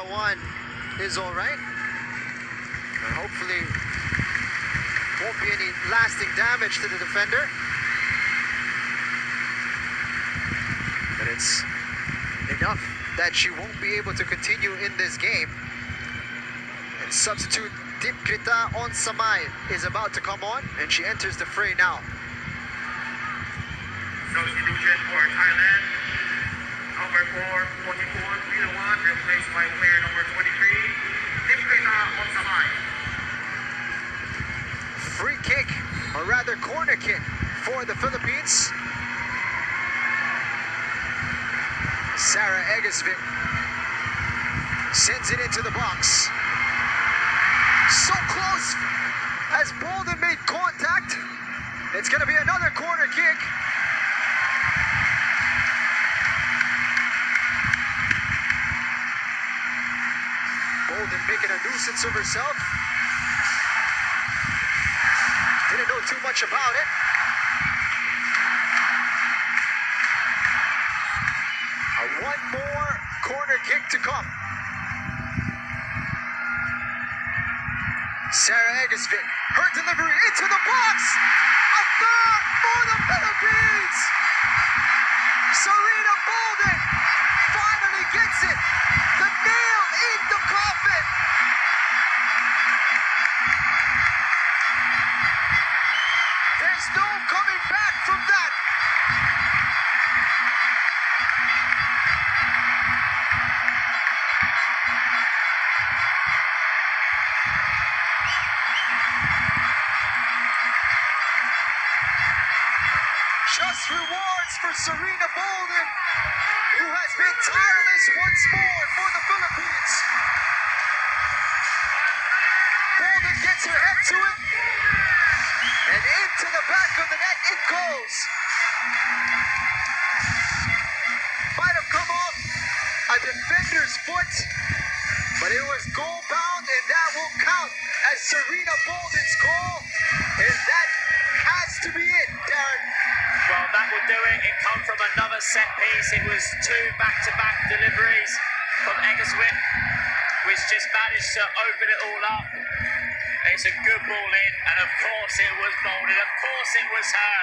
1 is all right. And hopefully won't be any lasting damage to the defender. But it's enough that she won't be able to continue in this game. And substitute Dipkrita Onsamai is about to come on, and she enters the fray now. Substitution for Thailand. Number 4, 44, 3-1, replaced by player number 23, Dipkrita Onsamai. Free kick, or rather corner kick, for the Philippines. Sarah Egesvit sends it into the box. So close as Bolden made contact. It's going to be another corner kick. Bolden making a nuisance of herself. Didn't know too much about it. One more corner kick to come. Sarah Egesvit, her delivery into the box. A third for the Philippines. Serena Bolden finally gets it. The nail in the coffin. There's no coming back from that. Just rewards for Serena Bolden, who has been tireless once more for the Philippines. Bolden gets her head to it, and into the back of the net it goes. Might have come off a defender's foot, but it was goal bound, and that will count as Serena Bolden's goal, and that has to be it, Darren. Well, that would do it. It come from another set piece. It was 2 back-to-back deliveries from Egesvit, which just managed to open it all up. It's a good ball in, and of course it was Bolden. Of course it was her.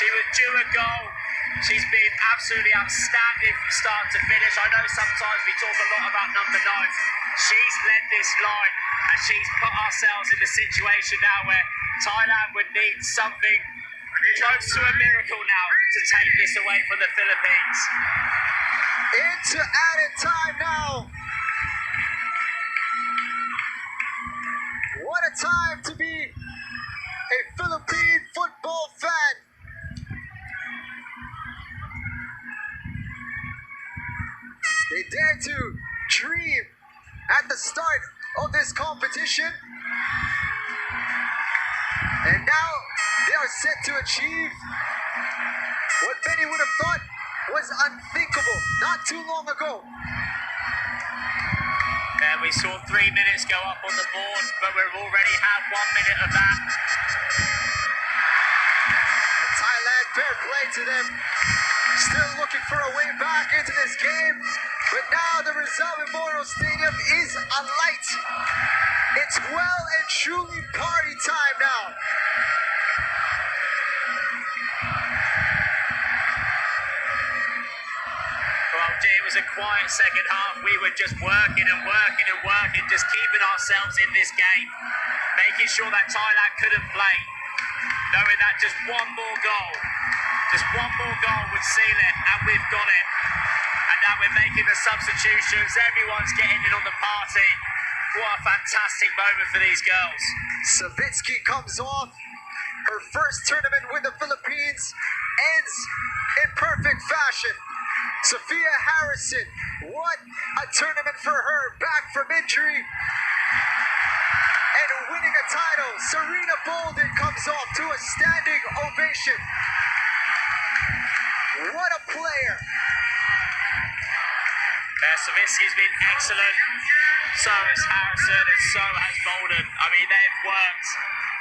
She was due a goal. She's been absolutely outstanding from start to finish. I know sometimes we talk a lot about number 9. She's led this line, and she's put ourselves in the situation now where Thailand would need something close to a miracle now to take this away from the Philippines. Into added time now. What a time to be a Philippine football fan. They dare to dream at the start of this competition. And now they are set to achieve what many would have thought was unthinkable not too long ago. There we saw 3 minutes go up on the board, but we've already had 1 minute of that. Thailand, fair play to them. Still looking for a way back into this game, but now the Rizal Memorial Stadium is alight. It's well and truly party time now. It was a quiet second half. We were just working and working and working, just keeping ourselves in this game, making sure that Thailand couldn't play, knowing that just one more goal would seal it, and we've got it. And now we're making the substitutions. Everyone's getting in on the party. What a fantastic moment for these girls. Savitsky comes off. Her first tournament with the Philippines ends in perfect fashion. Sophia Harrison, what a tournament for her, back from injury and winning a title. Serena Bolden comes off to a standing ovation. What a player. Savitsky's been excellent, so has Harrison, and so has Bolden. I mean, they've worked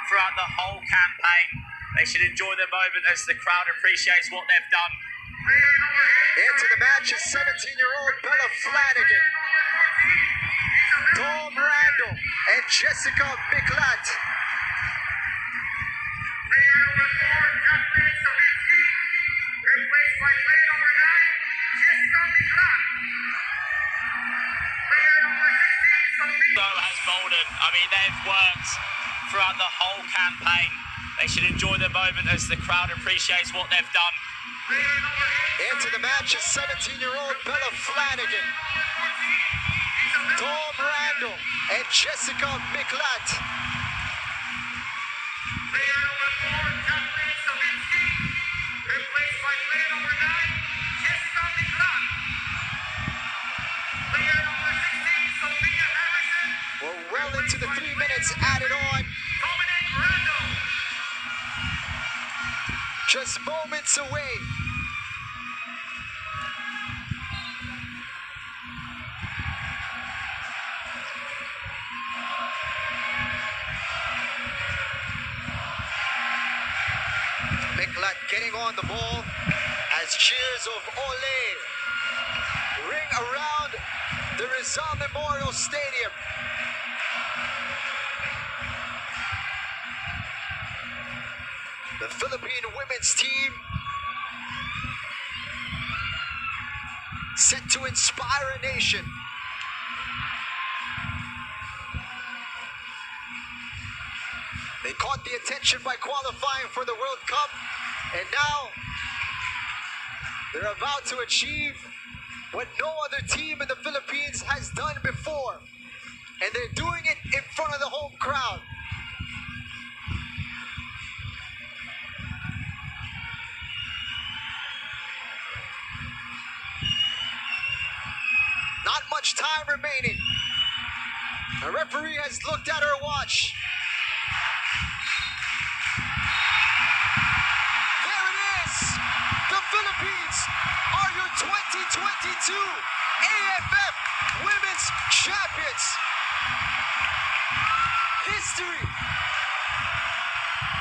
throughout the whole campaign. They should enjoy the moment as the crowd appreciates what they've done. Into the match is 17-year-old Bella Flanagan. Jessica Miklat. Player number 4, Catherine Savinsky, replaced by player number 9, Jessica Miklat. Player number 16, Sophia. So has Bolden. I mean, they've worked throughout the whole campaign. They should enjoy the moment as the crowd appreciates what they've done. Player number 8, Into the match is 17-year-old Bella Flanagan, Dawn Randall, and Jessica Miklat. player number 4, Catherine Savinsky, replaced by player number 9, Jessica Miklat. Player number 16, Sophia Harrison, We're well into the 3 minutes added on. Dominic Randall. Just moments away. Miklat getting on the ball as cheers of Ole ring around the Rizal Memorial Stadium. The Philippine women's team set to inspire a nation. They caught the attention by qualifying for the World Cup, and now they're about to achieve what no other team in the Philippines has done before, and they're doing it in front of the home crowd. Not much time remaining. The referee has looked at her watch. There it is! The Philippines are your 2022 AFF Women's Champions. History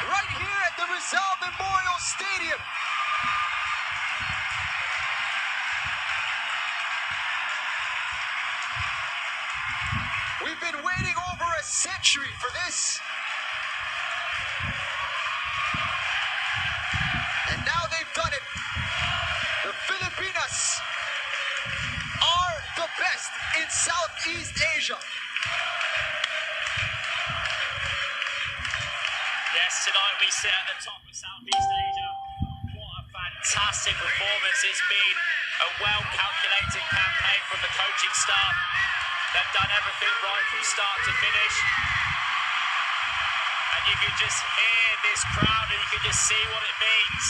right here at the Rizal Memorial Stadium. We've been waiting over a century for this. And now they've done it. The Filipinas are the best in Southeast Asia. Yes, tonight we sit at the top of Southeast Asia. What a fantastic performance. It's been a well-calculated campaign from the coaching staff. They've done everything right from start to finish. And you can just hear this crowd and you can just see what it means.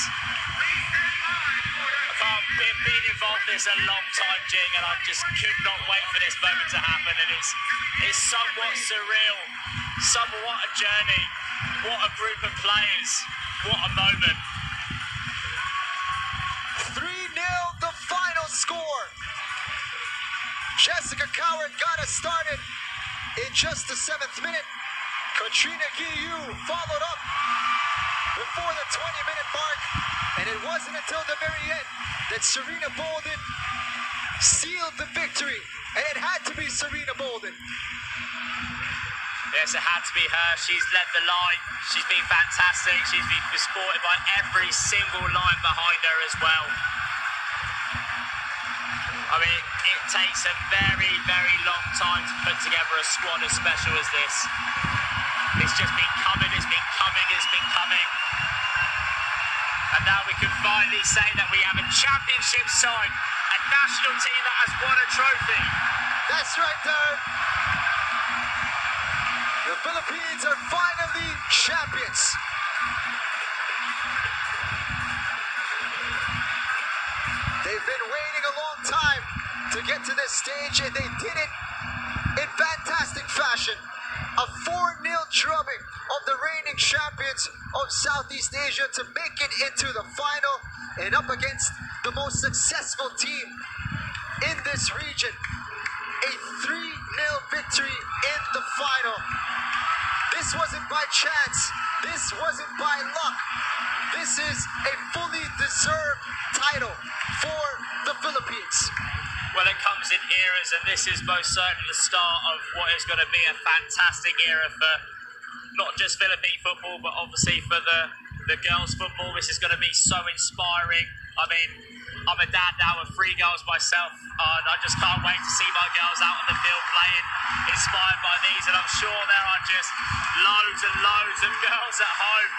I've been involved in this a long time, Jing, and I just could not wait for this moment to happen. And it's somewhat surreal. What a journey. What a group of players. What a moment. 3-0 the final score. Jessica Coward got us started in just the 7th minute. Katrina Guiu followed up before the 20-minute mark, and it wasn't until the very end that Serena Bolden sealed the victory, and it had to be Serena Bolden. Yes, it had to be her. She's led the line. She's been fantastic. She's been supported by every single line behind her as well. I mean, it takes a very, very long time to put together a squad as special as this. It's just been coming, it's been coming, it's been coming. And now we can finally say that we have a championship side, a national team that has won a trophy. That's right, Darren. The Philippines are finally champions. They've been waiting a long time to get to this stage, and they did it in fantastic fashion. A 4-0 drubbing of the reigning champions of Southeast Asia to make it into the final and up against the most successful team in this region. A 3-0 victory in the final. This wasn't by chance. This wasn't by luck. This is a fully deserved title for the Philippines. Well, it comes in eras, and this is most certainly the start of what is going to be a fantastic era for not just Philippine football, but obviously for the girls' football. This is going to be so inspiring. I mean, I'm a dad now of 3 girls myself, and I just can't wait to see my girls out on the field playing, inspired by these. And I'm sure there are just loads and loads of girls at home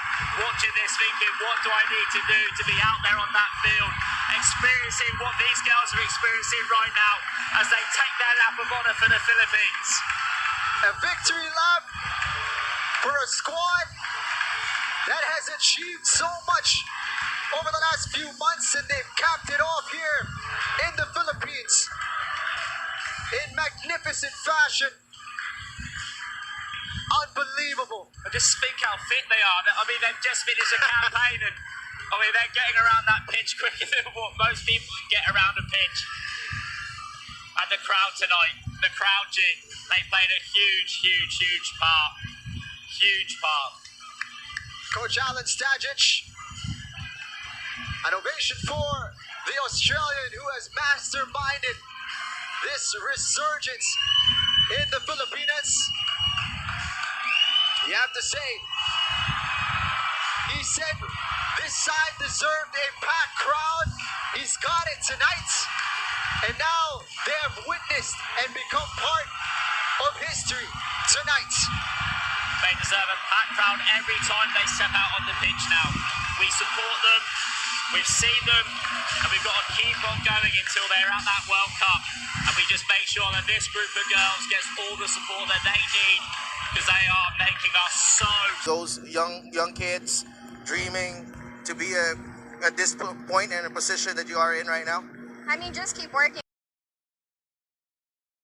watching this, thinking, what do I need to do to be out there on that field, experiencing what these girls are experiencing right now as they take their lap of honour for the Philippines. A victory lap for a squad that has achieved so much over the last few months, and they've capped it off here in the Philippines in magnificent fashion. Unbelievable. I just think how fit they are. I mean, they've just finished a campaign, and I mean, they're getting around that pitch quicker than what most people can get around a pitch. And the crowd tonight, the crowd jig, they played a huge part. Huge part. Coach Alan Stajic, an ovation for the Australian who has masterminded this resurgence in the Philippines. You have to say, he said this side deserved a packed crowd. He's got it tonight. And now they have witnessed and become part of history tonight. They deserve a packed crowd every time they step out on the pitch now. We support them, we've seen them, and we've got to keep on going until they're at that World Cup. And we just make sure that this group of girls gets all the support that they need, because they are making us so... Those young kids dreaming to be at this point in a position that you are in right now? I mean, just keep working.